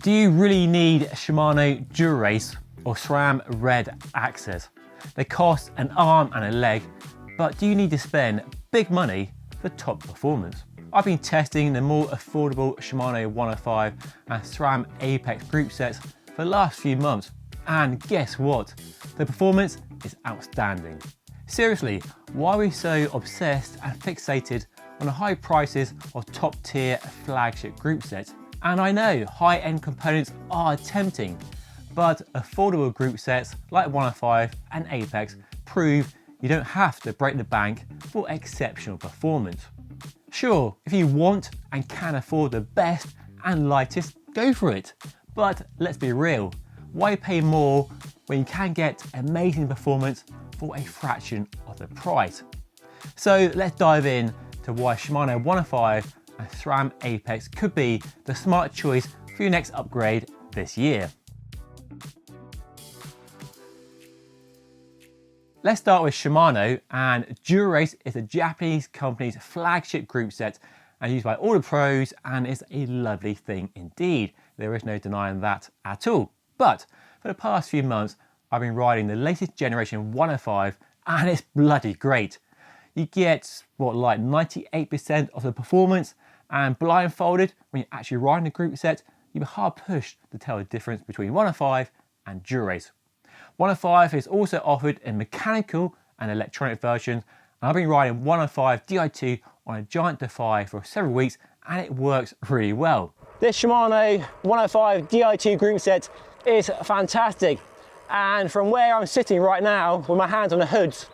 Do you really need Shimano Dura-Ace or SRAM red axes? They cost an arm and a leg, but do you need to spend big money for top performance? I've been testing the more affordable Shimano 105 and SRAM Apex group sets for the last few months, and guess what? The performance is outstanding. Seriously, why are we so obsessed and fixated on the high prices of top tier flagship group sets? And I know high-end components are tempting, but affordable group sets like 105 and Apex prove you don't have to break the bank for exceptional performance. Sure, if you want and can afford the best and lightest, go for it. But let's be real, why pay more when you can get amazing performance for a fraction of the price? So let's dive in to why Shimano 105 and SRAM Apex could be the smart choice for your next upgrade this year. Let's start with Shimano, and Dura-Ace is a Japanese company's flagship group set and used by all the pros, and is a lovely thing indeed. There is no denying that at all. But for the past few months, I've been riding the latest generation 105 and it's bloody great. You get like 98% of the performance, and blindfolded when you're actually riding the group set, you'll be hard pushed to tell the difference between 105 and Dura-Ace. 105 is also offered in mechanical and electronic versions, and I've been riding 105 Di2 on a Giant Defy for several weeks and it works really well. This Shimano 105 Di2 group set is fantastic, and from where I'm sitting right now with my hands on the hoods,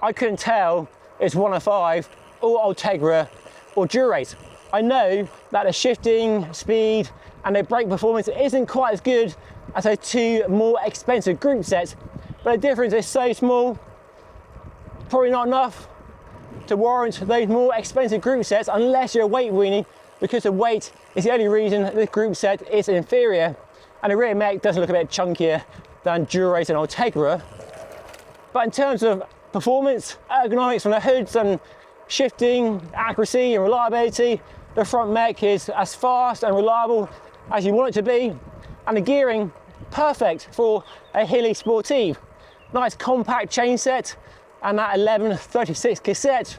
I couldn't tell it's 105 or Ultegra or Dura-Ace. I know that the shifting speed and the brake performance isn't quite as good as those two more expensive group sets, but the difference is so small, probably not enough to warrant those more expensive group sets unless you're a weight weenie, because the weight is the only reason this group set is inferior, and the rear mech does look a bit chunkier than Dura-Ace and Ultegra. But in terms of performance, ergonomics from the hoods and shifting, accuracy and reliability, the front mech is as fast and reliable as you want it to be, and the gearing perfect for a hilly sportive. Nice compact chain set, and that 1136 cassette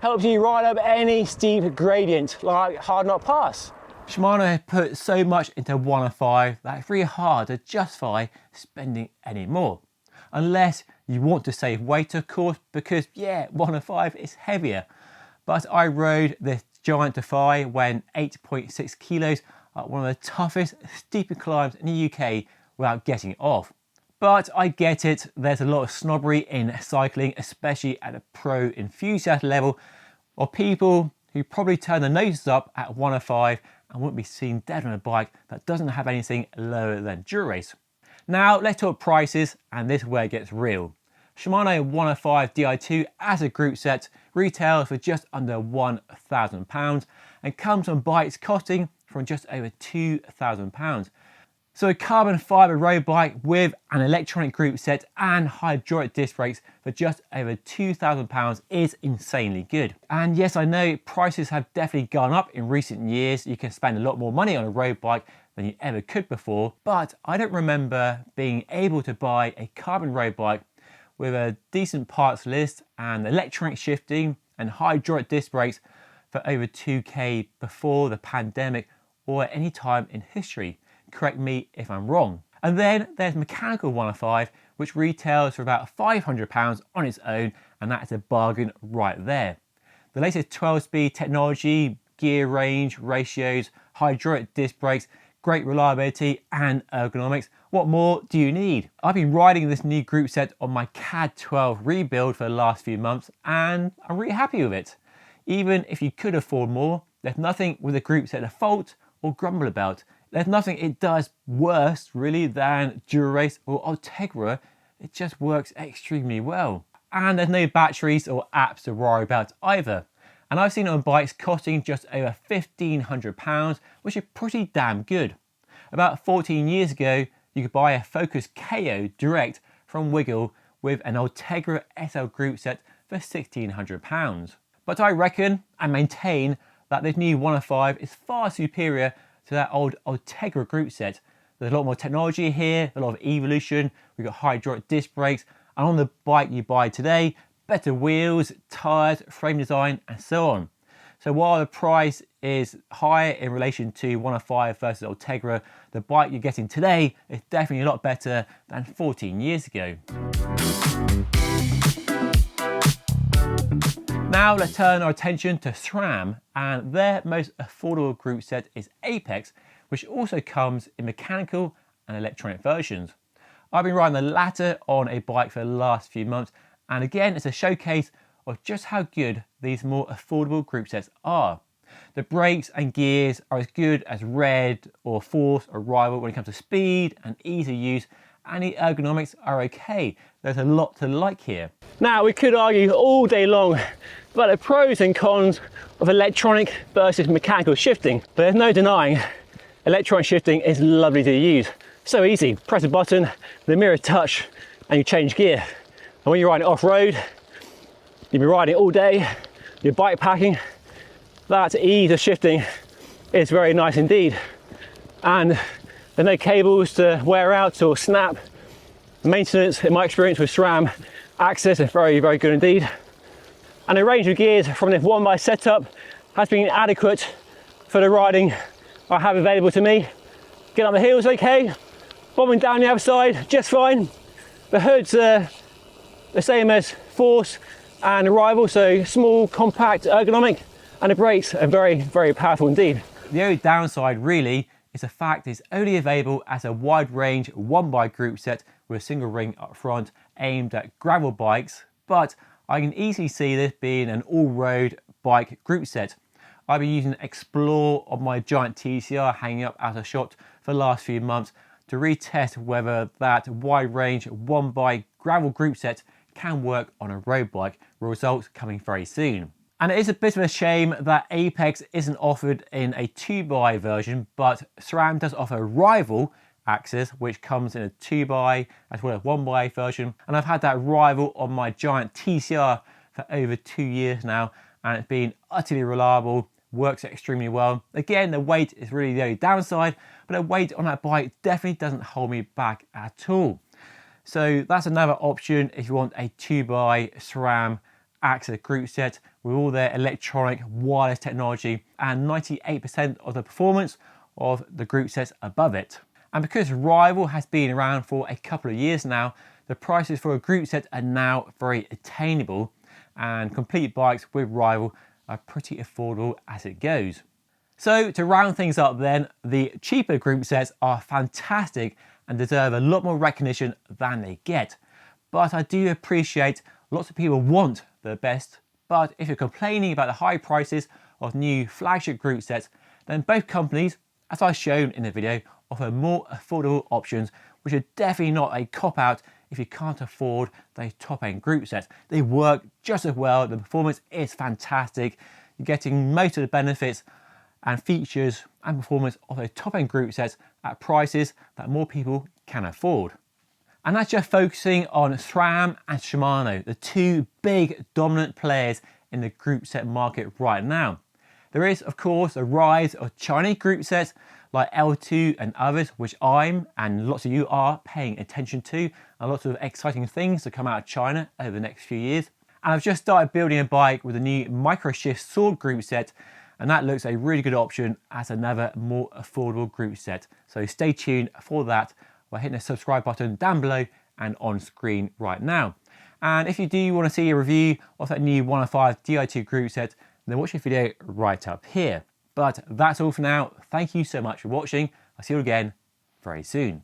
helps you ride up any steep gradient like Hard Knot Pass. Shimano has put so much into 105 that it's really hard to justify spending any more. Unless you want to save weight, of course, because yeah, 105 is heavier. But I rode this Giant Defy weighing 8.6 kilos at one of the toughest, steepest climbs in the UK without getting it off. But I get it, there's a lot of snobbery in cycling, especially at a pro enthusiast level, or people who probably turn their noses up at 105 and wouldn't be seen dead on a bike that doesn't have anything lower than Dura-Ace. Now let's talk prices, and this is where it gets real. Shimano 105 Di2 as a group set retails for just under £1,000 and comes on bikes costing from just over £2,000. So a carbon fibre road bike with an electronic group set and hydraulic disc brakes for just over £2,000 is insanely good. And yes, I know prices have definitely gone up in recent years. You can spend a lot more money on a road bike than you ever could before, but I don't remember being able to buy a carbon road bike with a decent parts list and electronic shifting and hydraulic disc brakes for over 2k before the pandemic or at any time in history. Correct me if I'm wrong. And then there's mechanical 105, which retails for about £500 on its own, and that is a bargain right there. The latest 12-speed technology, gear range, ratios, hydraulic disc brakes, great reliability and ergonomics. What more do you need? I've been riding this new group set on my CAD 12 rebuild for the last few months, and I'm really happy with it. Even if you could afford more, there's nothing with a group set to fault or grumble about. There's nothing it does worse really than Dura-Ace or Ultegra. It just works extremely well. And there's no batteries or apps to worry about either. And I've seen it on bikes costing just over £1,500, which is pretty damn good. About 14 years ago, you could buy a Focus KO direct from Wiggle with an Ultegra SL group set for £1,600. But I reckon and maintain that this new 105 is far superior to that old Ultegra group set. There's a lot more technology here, a lot of evolution. We've got hydraulic disc brakes, and on the bike you buy today, better wheels, tyres, frame design, and so on. So while the price is higher in relation to 105 versus Ultegra, the bike you're getting today is definitely a lot better than 14 years ago. Now let's turn our attention to SRAM, and their most affordable group set is Apex, which also comes in mechanical and electronic versions. I've been riding the latter on a bike for the last few months, and again it's a showcase of just how good these more affordable group sets are. The brakes and gears are as good as Red or Force or Rival when it comes to speed and ease of use, and the ergonomics are okay. There's a lot to like here. Now we could argue all day long about the pros and cons of electronic versus mechanical shifting, but there's no denying electronic shifting is lovely to use. So easy, press a button, the mirror touch, and you change gear. And when you're riding off-road, you've been riding all day, you're bike packing, that ease of shifting is very nice indeed. And there's no cables to wear out or snap. The maintenance, in my experience with SRAM Access, is very, very good indeed. And the range of gears from this one-by setup has been adequate for the riding I have available to me. Getting up the hills okay, bombing down the other side just fine. The hood's the same as Force and Rival, so small, compact, ergonomic, and the brakes are very, very powerful indeed. The only downside really is the fact it's only available as a wide range one-by group set with a single ring up front aimed at gravel bikes, but I can easily see this being an all-road bike group set. I've been using Explore on my giant TCR hanging up at a shop for the last few months to retest whether that wide range one-by gravel group set can work on a road bike, with results coming very soon. And it is a bit of a shame that Apex isn't offered in a 2x version, but SRAM does offer Rival Access, which comes in a 2x as well as 1x version. And I've had that Rival on my giant TCR for over 2 years now, and it's been utterly reliable, works extremely well. Again, the weight is really the only downside, but the weight on that bike definitely doesn't hold me back at all. So that's another option if you want a 2x SRAM Access group set with all their electronic wireless technology and 98% of the performance of the group sets above it. And because Rival has been around for a couple of years now, the prices for a group set are now very attainable, and complete bikes with Rival are pretty affordable as it goes. So to round things up then, the cheaper group sets are fantastic and deserve a lot more recognition than they get. But I do appreciate lots of people want the best, but if you're complaining about the high prices of new flagship group sets, then both companies, as I've shown in the video, offer more affordable options, which are definitely not a cop-out if you can't afford those top-end group sets. They work just as well, the performance is fantastic, you're getting most of the benefits and features and performance of those top-end group sets at prices that more people can afford. And that's just focusing on SRAM and Shimano, the two big dominant players in the group set market right now. There is, of course, a rise of Chinese group sets like L2 and others, which I'm and lots of you are paying attention to, and lots of exciting things to come out of China over the next few years. And I've just started building a bike with a new Microshift Sword group set, and that looks a really good option as another more affordable group set. So stay tuned for that by hitting the subscribe button down below and on screen right now. And if you do want to see a review of that new 105 Di2 group set, then watch the video right up here. But that's all for now. Thank you so much for watching. I'll see you again very soon.